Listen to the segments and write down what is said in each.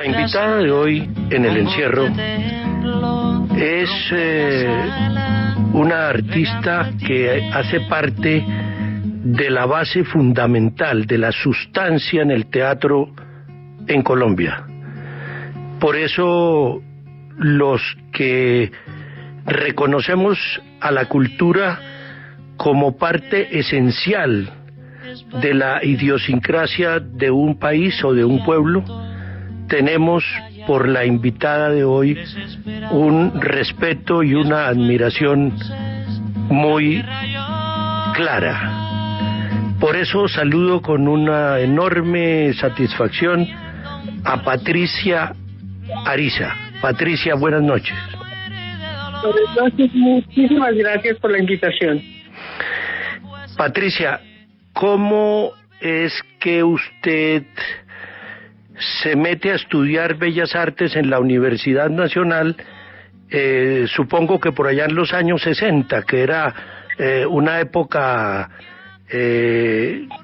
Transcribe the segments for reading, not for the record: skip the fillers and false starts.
La invitada de hoy en el encierro es una artista que hace parte de la base fundamental, de la sustancia en el teatro en Colombia. Por eso los que reconocemos a la cultura como parte esencial de la idiosincrasia de un país o de un pueblo, tenemos por la invitada de hoy un respeto y una admiración muy clara. Por eso saludo con una enorme satisfacción a Patricia Ariza. Patricia, buenas noches. Buenas noches, muchísimas gracias por la invitación. Patricia, ¿cómo es que usted se mete a estudiar Bellas Artes en la Universidad Nacional? Supongo que por allá en los años 60, que era una época,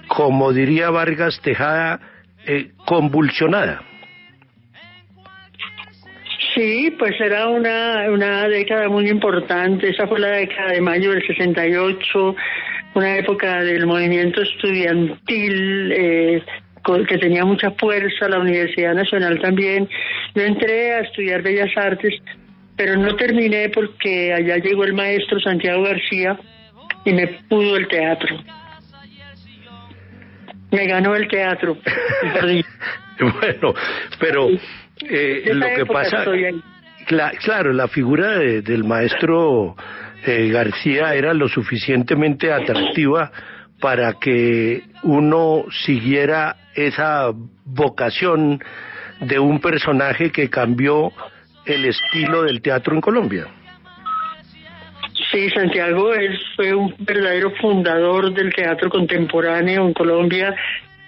como diría Vargas Tejada, convulsionada. Sí, pues era una década muy importante. Esa fue la década de mayo del 68, una época del movimiento estudiantil que tenía mucha fuerza, la Universidad Nacional también. Yo entré a estudiar Bellas Artes, pero no terminé porque allá llegó el maestro Santiago García y me pudo el teatro. Me ganó el teatro. Bueno, pero lo que pasa, claro, la figura del maestro García era lo suficientemente atractiva para que uno siguiera esa vocación de un personaje que cambió el estilo del teatro en Colombia. Sí, Santiago fue un verdadero fundador del teatro contemporáneo en Colombia,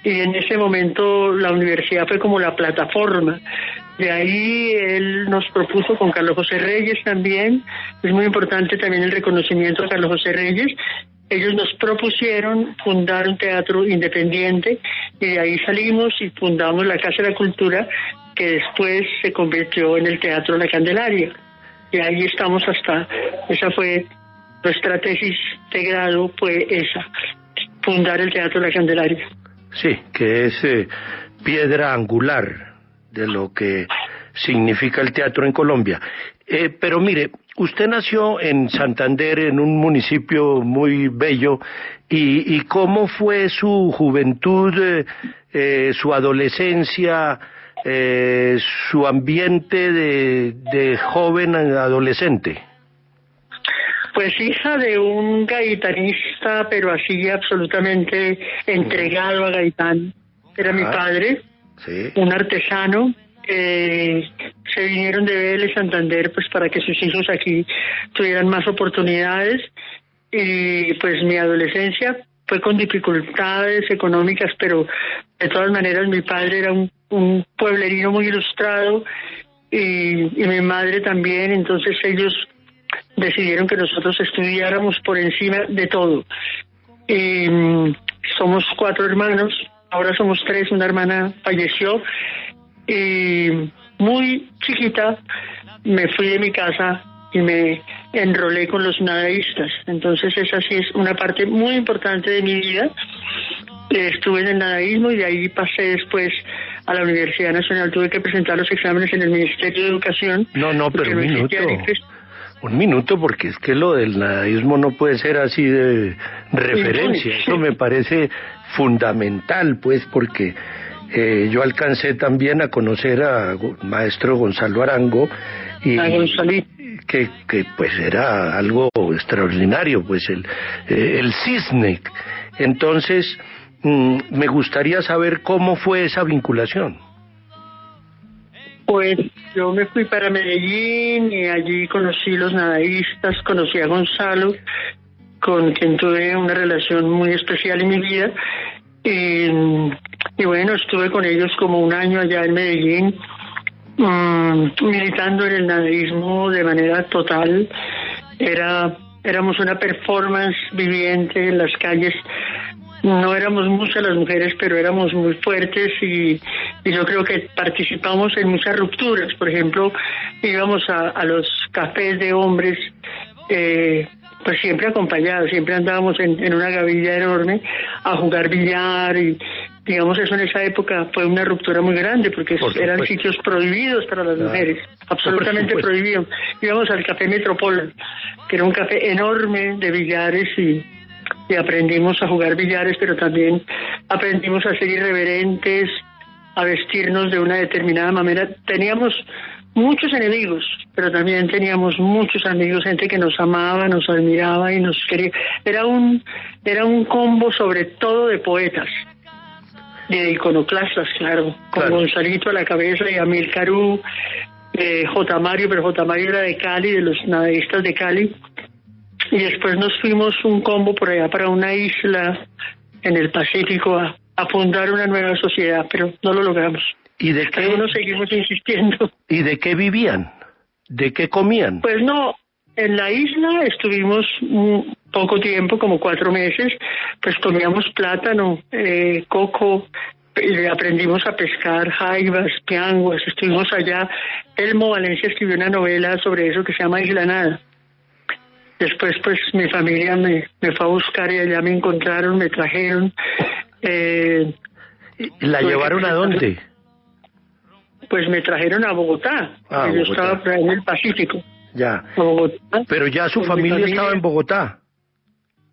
y en ese momento la universidad fue como la plataforma. De ahí él nos propuso con Carlos José Reyes también, es muy importante también el reconocimiento a Carlos José Reyes. Ellos nos propusieron fundar un teatro independiente y de ahí salimos y fundamos la Casa de la Cultura, que después se convirtió en el Teatro La Candelaria. Y ahí estamos esa fue nuestra tesis de grado, fue esa, fundar el Teatro La Candelaria. Sí, que es piedra angular de lo que significa el teatro en Colombia. Pero mire, usted nació en Santander, en un municipio muy bello, y ¿cómo fue su juventud, su adolescencia, su ambiente de joven adolescente? Pues hija de un gaitanista, pero así absolutamente entregado a Gaitán. Era mi padre, sí, un artesano. Se vinieron de Vélez, Santander, pues para que sus hijos aquí tuvieran más oportunidades. Y pues mi adolescencia fue con dificultades económicas, pero de todas maneras mi padre era un pueblerino muy ilustrado y mi madre también. Entonces ellos decidieron que nosotros estudiáramos por encima de todo. Somos 4 hermanos, ahora somos 3, una hermana falleció. Y muy chiquita me fui de mi casa y me enrolé con los nadaístas. Entonces esa sí es una parte muy importante de mi vida. Estuve en el nadaísmo y de ahí pasé después a la Universidad Nacional. Tuve que presentar los exámenes en el Ministerio de Educación. No, pero un minuto, porque es que lo del nadaísmo no puede ser así de referencia. Eso me parece fundamental, pues, porque yo alcancé también a conocer a maestro Gonzalo Arango, y que pues era algo extraordinario, pues el cisne. Entonces me gustaría saber cómo fue esa vinculación. Pues yo me fui para Medellín y allí conocí los nadaístas, conocí a Gonzalo, con quien tuve una relación muy especial en mi vida. Y bueno, estuve con ellos como un año allá en Medellín, militando en el nadaísmo de manera total. Éramos una performance viviente en las calles No éramos muchas las mujeres, pero éramos muy fuertes y yo creo que participamos en muchas rupturas. Por ejemplo, íbamos a los cafés de hombres, pues siempre acompañados, siempre andábamos en una gavilla enorme a jugar billar y digamos eso en esa época fue una ruptura muy grande porque eran sitios prohibidos para las mujeres, absolutamente prohibidos. Íbamos al Café Metropol, que era un café enorme de billares y aprendimos a jugar billares, pero también aprendimos a ser irreverentes, a vestirnos de una determinada manera. Teníamos muchos enemigos, pero también teníamos muchos amigos, gente que nos amaba, nos admiraba y nos quería. Era un combo sobre todo de poetas, de iconoclastas, claro, con Gonzalito a la cabeza y Amílcar Cabral, J. Mario, pero J. Mario era de Cali, de los nadaístas de Cali. Y después nos fuimos un combo por allá para una isla en el Pacífico a fundar una nueva sociedad, pero no lo logramos. ¿Y de qué? Nos seguimos insistiendo. ¿Y de qué vivían? ¿De qué comían? Pues no, en la isla estuvimos poco tiempo, como 4 meses, pues comíamos plátano, coco, aprendimos a pescar jaivas, pianguas, estuvimos allá. Elmo Valencia escribió una novela sobre eso que se llama Isla Nada. Después, pues, mi familia me fue a buscar y allá me encontraron, me trajeron. ¿La llevaron a dónde? Pues me trajeron a Bogotá. Yo estaba en el Pacífico. Ya. Bogotá. Pero ya su familia estaba en Bogotá.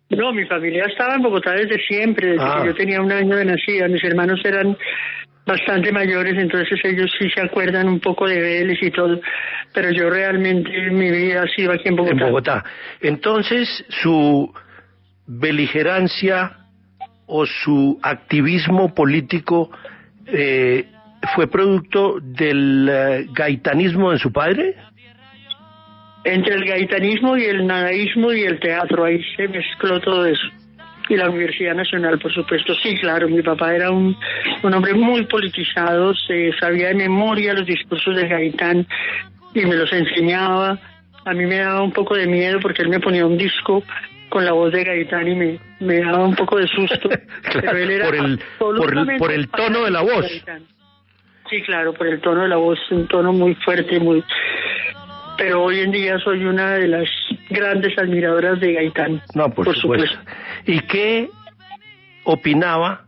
No, mi familia estaba en Bogotá desde siempre, desde que yo tenía 1 año de nacida. Mis hermanos eran bastante mayores, entonces ellos sí se acuerdan un poco de Vélez y todo, pero yo realmente mi vida ha sido aquí en Bogotá. En Bogotá. Entonces, su beligerancia o su activismo político fue producto del gaitanismo de su padre. Entre el gaitanismo y el nadaísmo y el teatro, ahí se mezcló todo eso. Y la Universidad Nacional, por supuesto. Sí, claro, mi papá era un hombre muy politizado, se sabía de memoria los discursos de Gaitán y me los enseñaba. A mí me daba un poco de miedo porque él me ponía un disco con la voz de Gaitán y me daba un poco de susto. Claro, pero él era por el tono de la voz. Sí, claro, por el tono de la voz, un tono muy fuerte, muy... Pero hoy en día soy una de las grandes admiradoras de Gaitán. No, por supuesto. ¿Y qué opinaba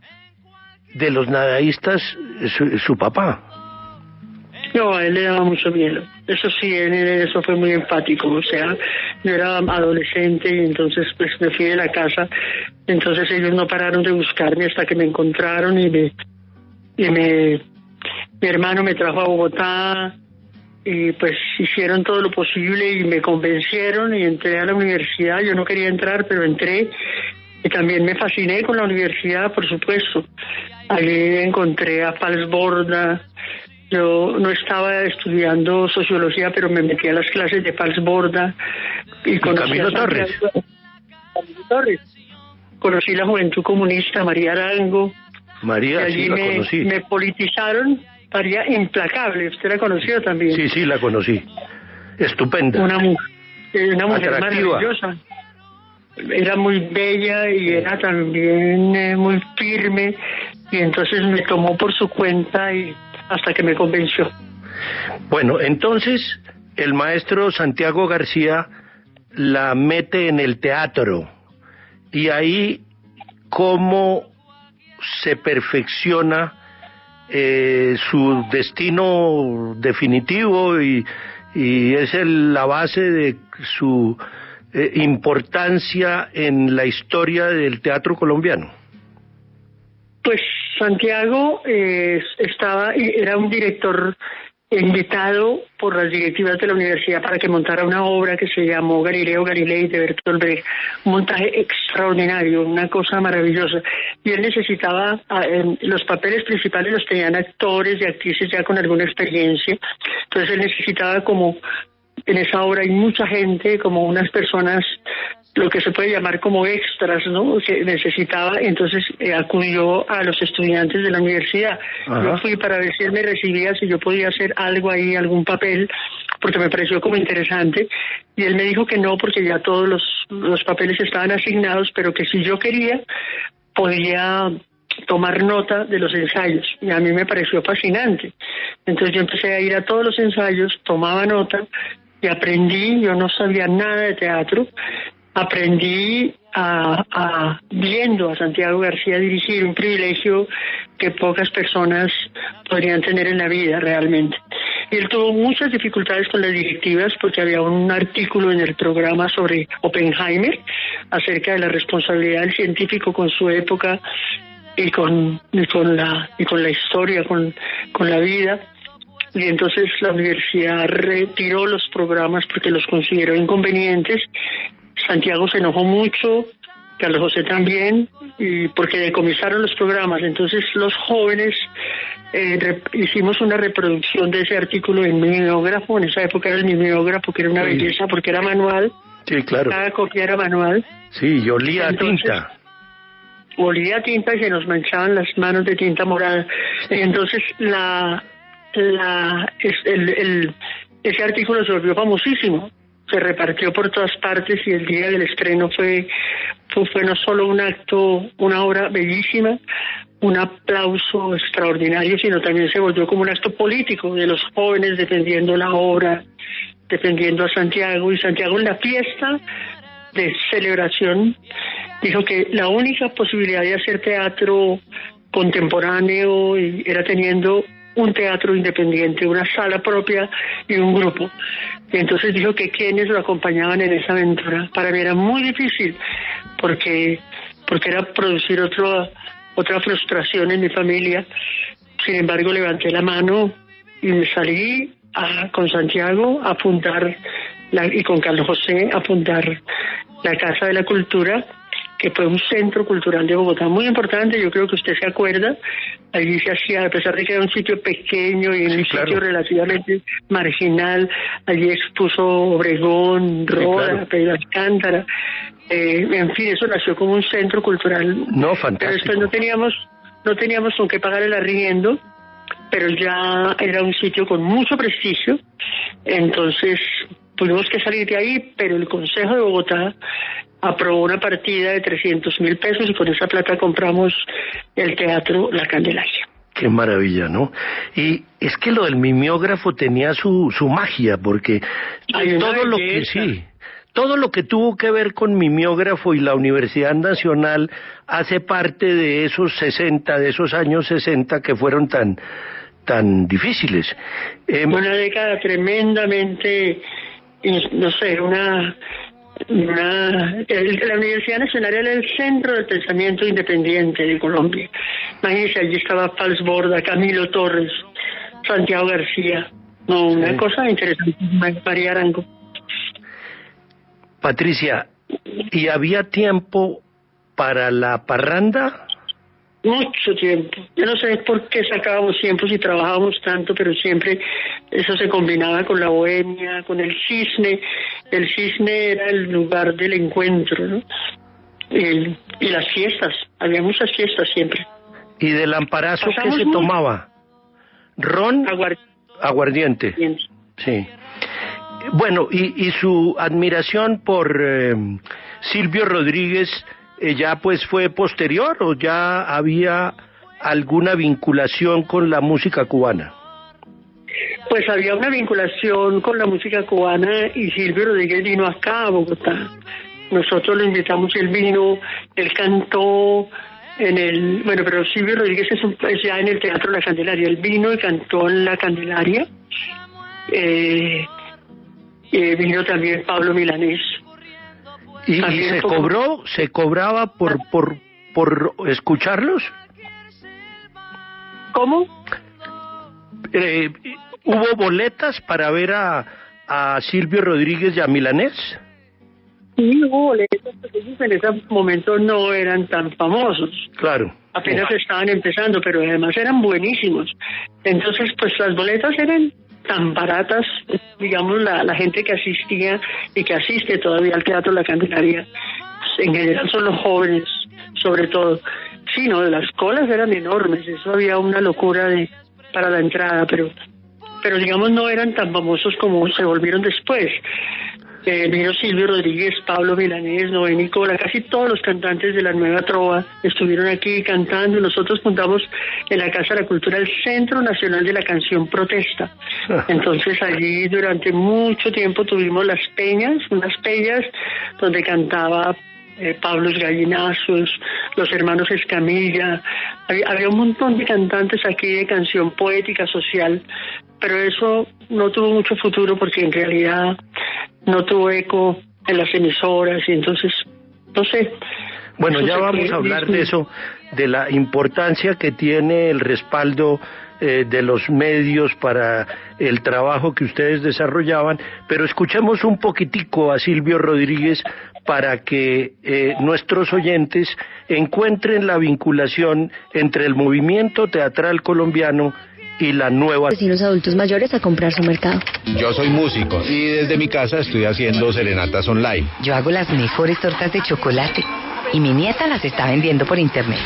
de los nadaístas su papá? No, a él le daba mucho miedo. Eso sí, eso fue muy empático. O sea, yo era adolescente y entonces pues me fui de la casa. Entonces ellos no pararon de buscarme hasta que me encontraron mi hermano me trajo a Bogotá. Y pues hicieron todo lo posible y me convencieron y entré a la universidad. Yo no quería entrar, pero entré y también me fasciné con la universidad, por supuesto. Allí encontré a Pals Borda. Yo no estaba estudiando sociología, pero me metí a las clases de Pals Borda y conocí Camilo Torres. Camilo Torres. Conocí la Juventud Comunista, María Arango. María, y allí sí, la conocí. Me politizaron. María Implacable, usted la conoció también. Sí, la conocí. Estupenda. Una mujer atractiva, maravillosa. Era muy bella y era también muy firme, y entonces me tomó por su cuenta y hasta que me convenció. Bueno, entonces el maestro Santiago García la mete en el teatro, y ahí cómo se perfecciona su destino definitivo y es la base de su importancia en la historia del teatro colombiano. Pues Santiago era un director invitado por las directivas de la universidad para que montara una obra que se llamó Galileo Galilei de Bertolt Brecht, un montaje extraordinario, una cosa maravillosa. Y él necesitaba, los papeles principales los tenían actores y actrices ya con alguna experiencia, entonces él necesitaba como, en esa obra hay mucha gente, como unas personas, lo que se puede llamar como extras, ¿no? Que necesitaba, entonces acudió a los estudiantes de la universidad. Ajá. Yo fui para ver si él me recibía, si yo podía hacer algo ahí, algún papel, porque me pareció como interesante, y él me dijo que no, porque ya todos los papeles estaban asignados, pero que si yo quería, podía tomar nota de los ensayos, y a mí me pareció fascinante. Entonces yo empecé a ir a todos los ensayos, tomaba nota y aprendí. Yo no sabía nada de teatro, aprendí viendo a Santiago García dirigir, un privilegio que pocas personas podrían tener en la vida realmente. Y él tuvo muchas dificultades con las directivas porque había un artículo en el programa sobre Oppenheimer acerca de la responsabilidad del científico con su época y con la historia, con la vida. Y entonces la universidad retiró los programas porque los consideró inconvenientes. Santiago se enojó mucho, Carlos José también, y porque decomisaron los programas. Entonces los jóvenes hicimos una reproducción de ese artículo en mimeógrafo. En esa época era el mimeógrafo, que era una belleza porque era manual. Sí, claro. Cada copia era manual. Sí, y olía a tinta. Olía a tinta y se nos manchaban las manos de tinta morada. Entonces ese artículo se volvió famosísimo, se repartió por todas partes, y el día del estreno fue no solo un acto, una obra bellísima, un aplauso extraordinario, sino también se volvió como un acto político de los jóvenes defendiendo la obra, defendiendo a Santiago. Y Santiago, en la fiesta de celebración, dijo que la única posibilidad de hacer teatro contemporáneo era teniendo un teatro independiente, una sala propia y un grupo. Y entonces dijo que quienes lo acompañaban en esa aventura. Para mí era muy difícil porque era producir otra frustración en mi familia. Sin embargo, levanté la mano y me salí con Santiago a fundar y con Carlos José a fundar la Casa de la Cultura, que fue un centro cultural de Bogotá muy importante. Yo creo que usted se acuerda. Allí se hacía, a pesar de que era un sitio pequeño y en un sitio relativamente marginal, allí expuso Obregón, Roda, Pedro Alcántara. En fin, eso nació como un centro cultural. No, fantástico. Pero después no teníamos con qué pagar el arriendo, pero ya era un sitio con mucho prestigio. Entonces tuvimos que salir de ahí, pero el Consejo de Bogotá aprobó una partida de 300.000 pesos y con esa plata compramos el teatro La Candelaria. Qué maravilla, ¿no? Y es que lo del mimeógrafo tenía su magia, porque todo lo que tuvo que ver con mimeógrafo y la Universidad Nacional hace parte de esos años 60 que fueron tan difíciles. Una década tremendamente, no sé, la Universidad Nacional era el centro del pensamiento independiente de Colombia. Imagínense, allí estaba Pals Borda, Camilo Torres, Santiago García. No, una cosa interesante, María Arango. Patricia, ¿y había tiempo para la parranda? Mucho tiempo. Yo no sé por qué sacábamos tiempo si trabajábamos tanto, pero siempre eso se combinaba con la bohemia, con el cisne. El cisne era el lugar del encuentro, ¿no? Y las fiestas, había muchas fiestas siempre. ¿Y del amparazo qué se tomaba? ¿Ron? Aguardiente. Sí. Bueno, y su admiración por Silvio Rodríguez, ¿ya pues fue posterior o ya había alguna vinculación con la música cubana? Pues había una vinculación con la música cubana y Silvio Rodríguez vino acá a Bogotá. Nosotros lo invitamos y él vino, él cantó pero Silvio Rodríguez es ya en el Teatro La Candelaria. Él vino y cantó en La Candelaria. Vino también Pablo Milanés. ¿Y se cobraba por escucharlos? ¿Cómo? ¿Hubo boletas para ver a Silvio Rodríguez y a Milanés? Sí, hubo boletas, porque ellos en ese momento no eran tan famosos. Claro. Apenas estaban empezando, pero además eran buenísimos. Entonces, pues las boletas eran tan baratas, digamos, la gente que asistía y que asiste todavía al Teatro La Candelaria, en general son los jóvenes, sobre todo. Sí, no, las colas eran enormes, eso había una locura para la entrada, pero digamos no eran tan famosos como se volvieron después. vino Silvio Rodríguez, Pablo Milanés, Noé Nicola, casi todos los cantantes de la Nueva Trova estuvieron aquí cantando y nosotros fundamos en la Casa de la Cultura el Centro Nacional de la Canción Protesta. Entonces allí durante mucho tiempo tuvimos las peñas, unas peñas donde cantaba Pablos Gallinazos, los hermanos Escamilla, había un montón de cantantes aquí de canción poética, social, pero eso no tuvo mucho futuro porque en realidad no tuvo eco en las emisoras y entonces, no sé. Bueno, ya vamos a hablar de eso, de la importancia que tiene el respaldo de los medios para el trabajo que ustedes desarrollaban, pero escuchemos un poquitico a Silvio Rodríguez para que nuestros oyentes encuentren la vinculación entre el movimiento teatral colombiano y la nueva... Vecinos adultos mayores a comprar su mercado. Yo soy músico y desde mi casa estoy haciendo serenatas online. Yo hago las mejores tortas de chocolate y mi nieta las está vendiendo por internet.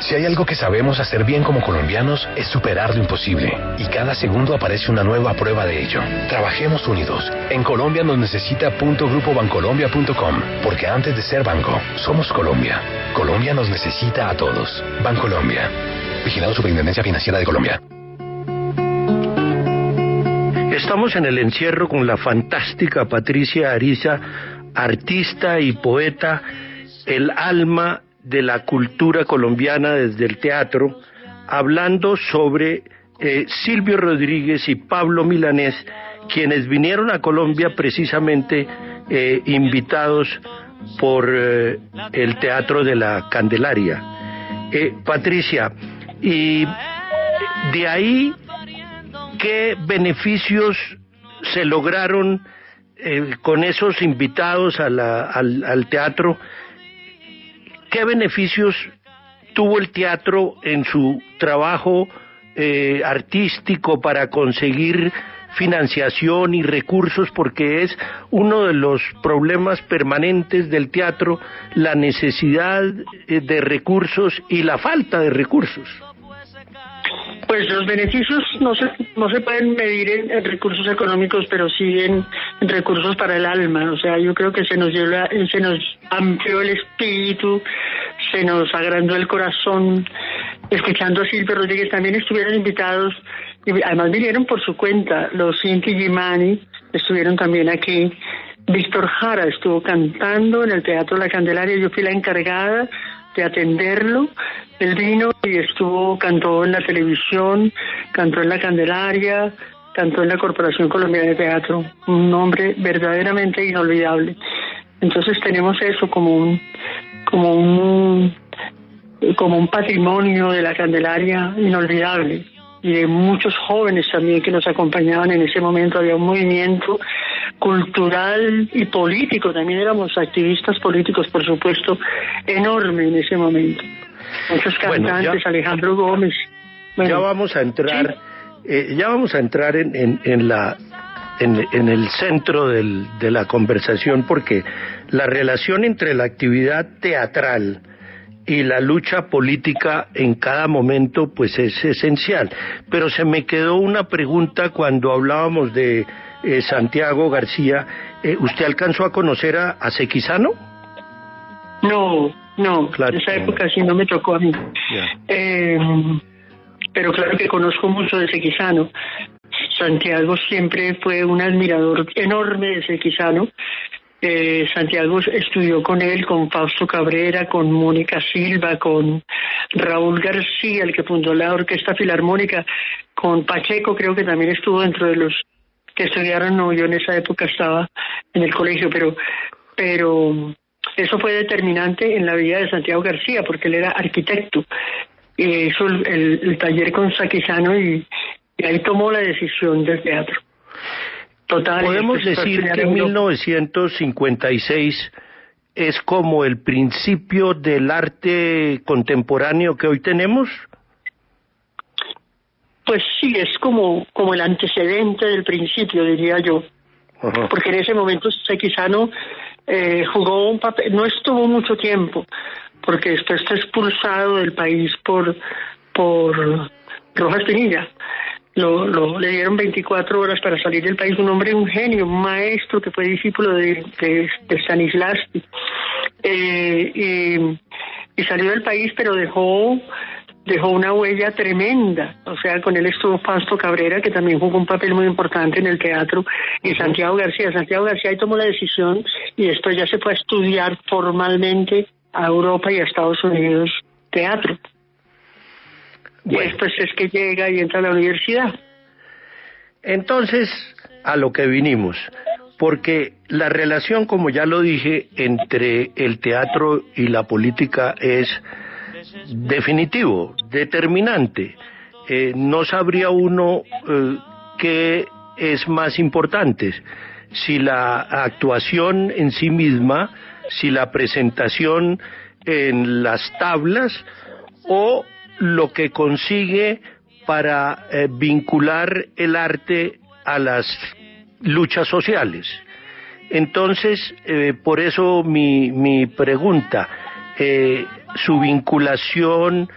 Si hay algo que sabemos hacer bien como colombianos es superar lo imposible y cada segundo aparece una nueva prueba de ello. Trabajemos unidos. En Colombia nos necesita .grupobancolombia.com porque antes de ser banco, somos Colombia. Colombia nos necesita a todos. Bancolombia. Vigilado Superintendencia Financiera de Colombia. Estamos en el encierro con la fantástica Patricia Ariza, artista y poeta, el alma de la cultura colombiana desde el teatro, hablando sobre Silvio Rodríguez y Pablo Milanés, quienes vinieron a Colombia precisamente invitados por el Teatro de la Candelaria. Patricia, y de ahí, ¿qué beneficios se lograron con esos invitados al teatro? ¿Qué beneficios tuvo el teatro en su trabajo artístico para conseguir financiación y recursos? Porque es uno de los problemas permanentes del teatro, la necesidad de recursos y la falta de recursos. Pues los beneficios no se pueden medir en recursos económicos, pero sí en recursos para el alma. O sea, yo creo que se nos amplió el espíritu, se nos agrandó el corazón. Escuchando a Silvio Rodríguez, también estuvieron invitados, y además vinieron por su cuenta, los Inti Gimani estuvieron también aquí. Víctor Jara estuvo cantando en el Teatro La Candelaria, yo fui la encargada de atenderlo. Él vino y cantó en la televisión, cantó en La Candelaria, cantó en la Corporación Colombiana de Teatro, un hombre verdaderamente inolvidable. Entonces tenemos eso como un patrimonio de La Candelaria inolvidable, y de muchos jóvenes también que nos acompañaban en ese momento. Había un movimiento cultural y político, también éramos activistas políticos, por supuesto, enorme en ese momento. Muchos cantantes, Alejandro Gómez. Bueno, ya vamos a entrar, ¿sí? en el centro de la conversación, porque la relación entre la actividad teatral y la lucha política en cada momento pues es esencial. Pero se me quedó una pregunta cuando hablábamos de Santiago García. ¿Usted alcanzó a conocer a Sequizano? No, claro, en esa época sí no me tocó a mí. Pero claro que conozco mucho de Sequizano. Santiago siempre fue un admirador enorme de Sequizano. Santiago estudió con él, con Fausto Cabrera, con Mónica Silva, con Raúl García, el que fundó la Orquesta Filarmónica, con Pacheco, creo que también estuvo dentro de los que estudiaron. No, yo en esa época estaba en el colegio, pero eso fue determinante en la vida de Santiago García, porque él era arquitecto, y hizo el taller con Sequizano y ahí tomó la decisión del teatro. Total, podemos decir que 1956 es como el principio del arte contemporáneo que hoy tenemos. Pues sí, es como el antecedente del principio, diría yo. Uh-huh. Porque en ese momento Sequizano jugó un papel, no estuvo mucho tiempo, porque después fue expulsado del país por Rojas Pinilla. le dieron 24 horas para salir del país, un hombre, un genio, un maestro que fue discípulo de Stanislavski, y salió del país, pero dejó una huella tremenda. O sea, con él estuvo Fausto Cabrera, que también jugó un papel muy importante en el teatro, y Santiago García ahí tomó la decisión, y después ya se fue a estudiar formalmente a Europa y a Estados Unidos teatro. Bueno. Y después es que llega y entra a la universidad. Entonces, a lo que vinimos, porque la relación, como ya lo dije, entre el teatro y la política es definitivo, determinante. No sabría uno qué es más importante, si la actuación en sí misma, si la presentación en las tablas, o lo que consigue para vincular el arte a las luchas sociales. Entonces, por eso mi pregunta, su vinculación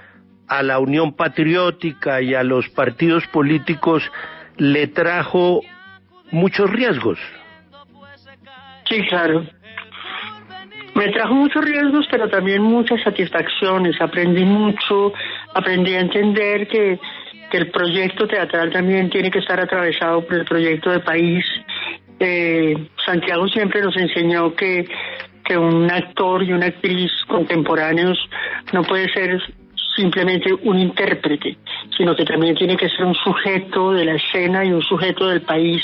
a la Unión Patriótica y a los partidos políticos le trajo muchos riesgos. Sí, claro. Me trajo muchos riesgos, pero también muchas satisfacciones. Aprendí mucho, aprendí a entender que el proyecto teatral también tiene que estar atravesado por el proyecto de país. Santiago siempre nos enseñó que un actor y una actriz contemporáneos no puede ser simplemente un intérprete, sino que también tiene que ser un sujeto de la escena y un sujeto del país,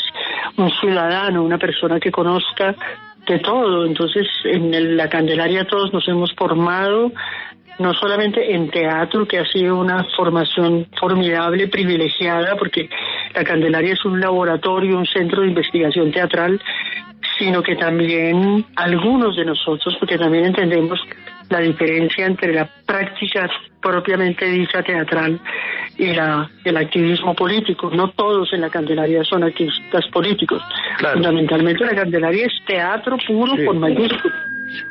un ciudadano, una persona que conozca de todo. Entonces, en la Candelaria todos nos hemos formado, no solamente en teatro, que ha sido una formación formidable, privilegiada, porque la Candelaria es un laboratorio, un centro de investigación teatral, sino que también algunos de nosotros, porque también entendemos la diferencia entre la práctica propiamente dicha teatral y el activismo político. No todos en la Candelaria son activistas políticos. Claro. Fundamentalmente la Candelaria es teatro puro, sí, con mayúsculas,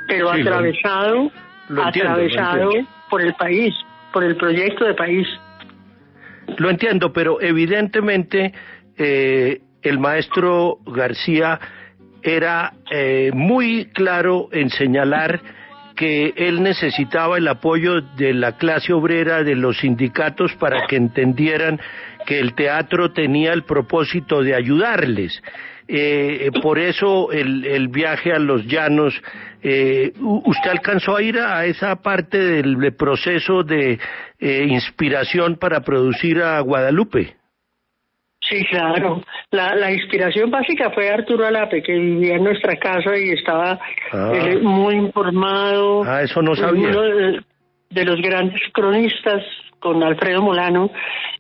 pero sí, atravesado por el país, por el proyecto de país. Lo entiendo, pero evidentemente el maestro García era muy claro en señalar que él necesitaba el apoyo de la clase obrera, de los sindicatos, para que entendieran que el teatro tenía el propósito de ayudarles. Por eso el viaje a los llanos. ¿Usted alcanzó a ir a esa parte del proceso de inspiración para producir a Guadalupe? Sí, claro. La inspiración básica fue Arturo Alape, que vivía en nuestra casa y estaba muy informado. Eso no sabía. Uno de los grandes cronistas, con Alfredo Molano,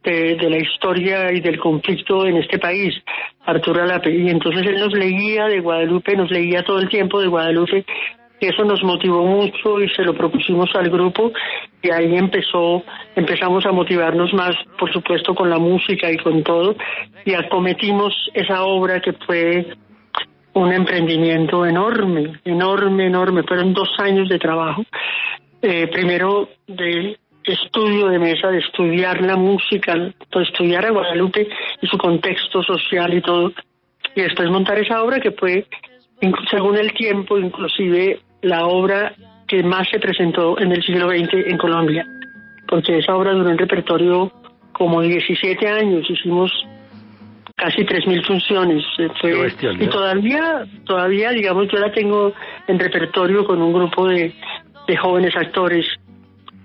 de la historia y del conflicto en este país, Arturo Alape. Y entonces él nos leía de Guadalupe, nos leía todo el tiempo de Guadalupe, y eso nos motivó mucho y se lo propusimos al grupo, y ahí empezamos a motivarnos más, por supuesto, con la música y con todo, y acometimos esa obra que fue un emprendimiento enorme. Fueron 2 años de trabajo, primero de estudio de mesa, de estudiar la música, de estudiar a Guadalupe y su contexto social y todo, y después montar esa obra que fue, según el tiempo, inclusive la obra que más se presentó en el siglo XX en Colombia, porque esa obra duró en repertorio como 17 años, hicimos casi 3.000 funciones, y todavía, digamos, yo la tengo en repertorio con un grupo de jóvenes actores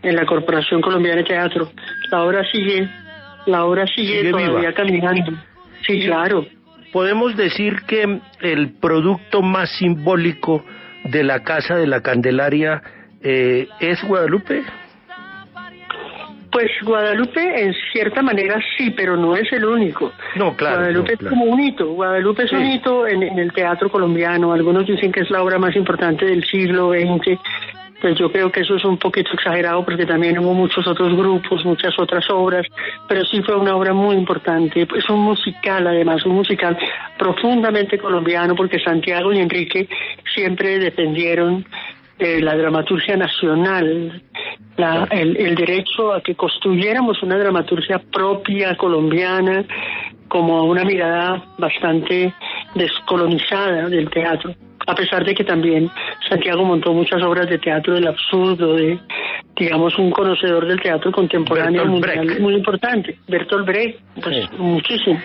en la Corporación Colombiana de Teatro. La obra sigue todavía viva, caminando. Sí, claro. Podemos decir que el producto más simbólico de la Casa de la Candelaria es Guadalupe. Pues Guadalupe en cierta manera sí, pero no es el único. No, claro. Guadalupe es como un hito. Guadalupe es un hito en el teatro colombiano. Algunos dicen que es la obra más importante del siglo XX. Pues yo creo que eso es un poquito exagerado, porque también hubo muchos otros grupos, muchas otras obras, pero sí fue una obra muy importante. Es un musical, además, un musical profundamente colombiano, porque Santiago y Enrique siempre defendieron la dramaturgia nacional, el derecho a que construyéramos una dramaturgia propia colombiana, como una mirada bastante descolonizada del teatro, a pesar de que también Santiago montó muchas obras de teatro del absurdo, de, digamos, un conocedor del teatro contemporáneo mundial muy importante, Bertolt Brecht, pues muchísimo.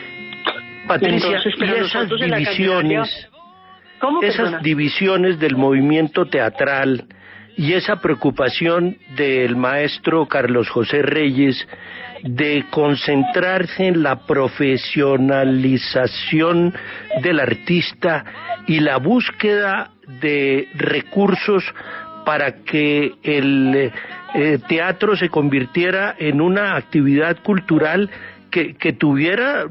Patricia, entonces, y esas divisiones del movimiento teatral y esa preocupación del maestro Carlos José Reyes de concentrarse en la profesionalización del artista y la búsqueda de recursos para que el teatro se convirtiera en una actividad cultural que tuviera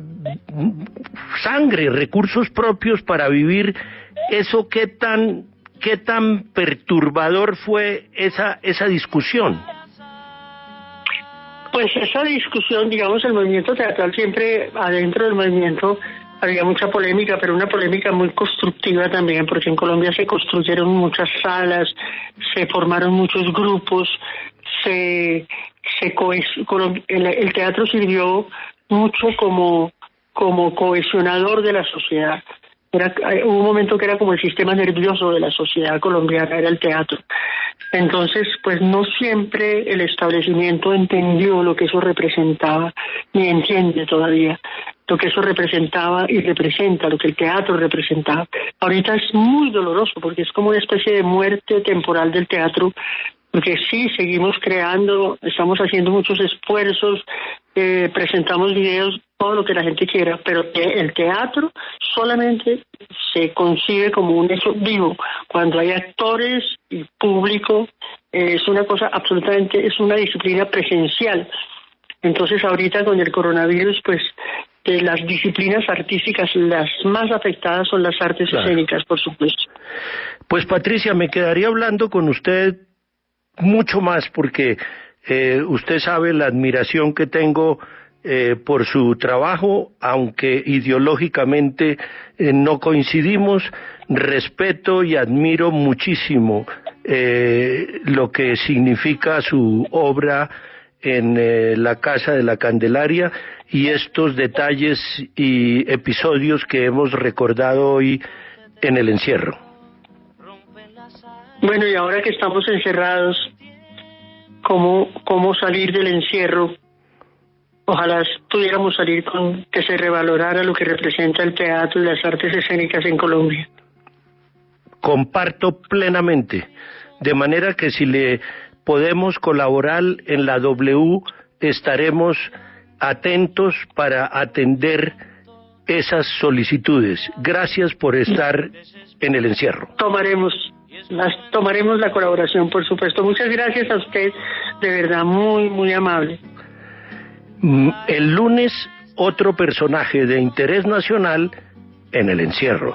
sangre, recursos propios para vivir eso. ¿Qué tan perturbador fue esa discusión? Pues esa discusión, digamos, el movimiento teatral siempre, adentro del movimiento había mucha polémica, pero una polémica muy constructiva también, porque en Colombia se construyeron muchas salas, se formaron muchos grupos, el teatro sirvió mucho como cohesionador de la sociedad. Hubo un momento que era como el sistema nervioso de la sociedad colombiana, era el teatro. Entonces, pues no siempre el establecimiento entendió lo que eso representaba, ni entiende todavía lo que eso representaba y representa, lo que el teatro representaba. Ahorita es muy doloroso porque es como una especie de muerte temporal del teatro, porque sí, seguimos creando, estamos haciendo muchos esfuerzos, presentamos videos, todo lo que la gente quiera, pero el teatro solamente se concibe como un hecho vivo. Cuando hay actores y público, es una cosa absolutamente, es una disciplina presencial. Entonces ahorita con el coronavirus, pues las disciplinas artísticas las más afectadas son las artes escénicas, por supuesto. Pues Patricia, me quedaría hablando con usted mucho más porque usted sabe la admiración que tengo por su trabajo, aunque ideológicamente no coincidimos. Respeto y admiro muchísimo lo que significa su obra en la Casa de la Candelaria y estos detalles y episodios que hemos recordado hoy en el encierro. Bueno, y ahora que estamos encerrados, ¿cómo salir del encierro? Ojalá pudiéramos salir con que se revalorara lo que representa el teatro y las artes escénicas en Colombia. Comparto plenamente, de manera que si le podemos colaborar en la W, estaremos atentos para atender esas solicitudes. Gracias por estar en el encierro. Tomaremos la colaboración, por supuesto. Muchas gracias a usted, de verdad, muy, muy amable. El lunes, otro personaje de interés nacional en el encierro.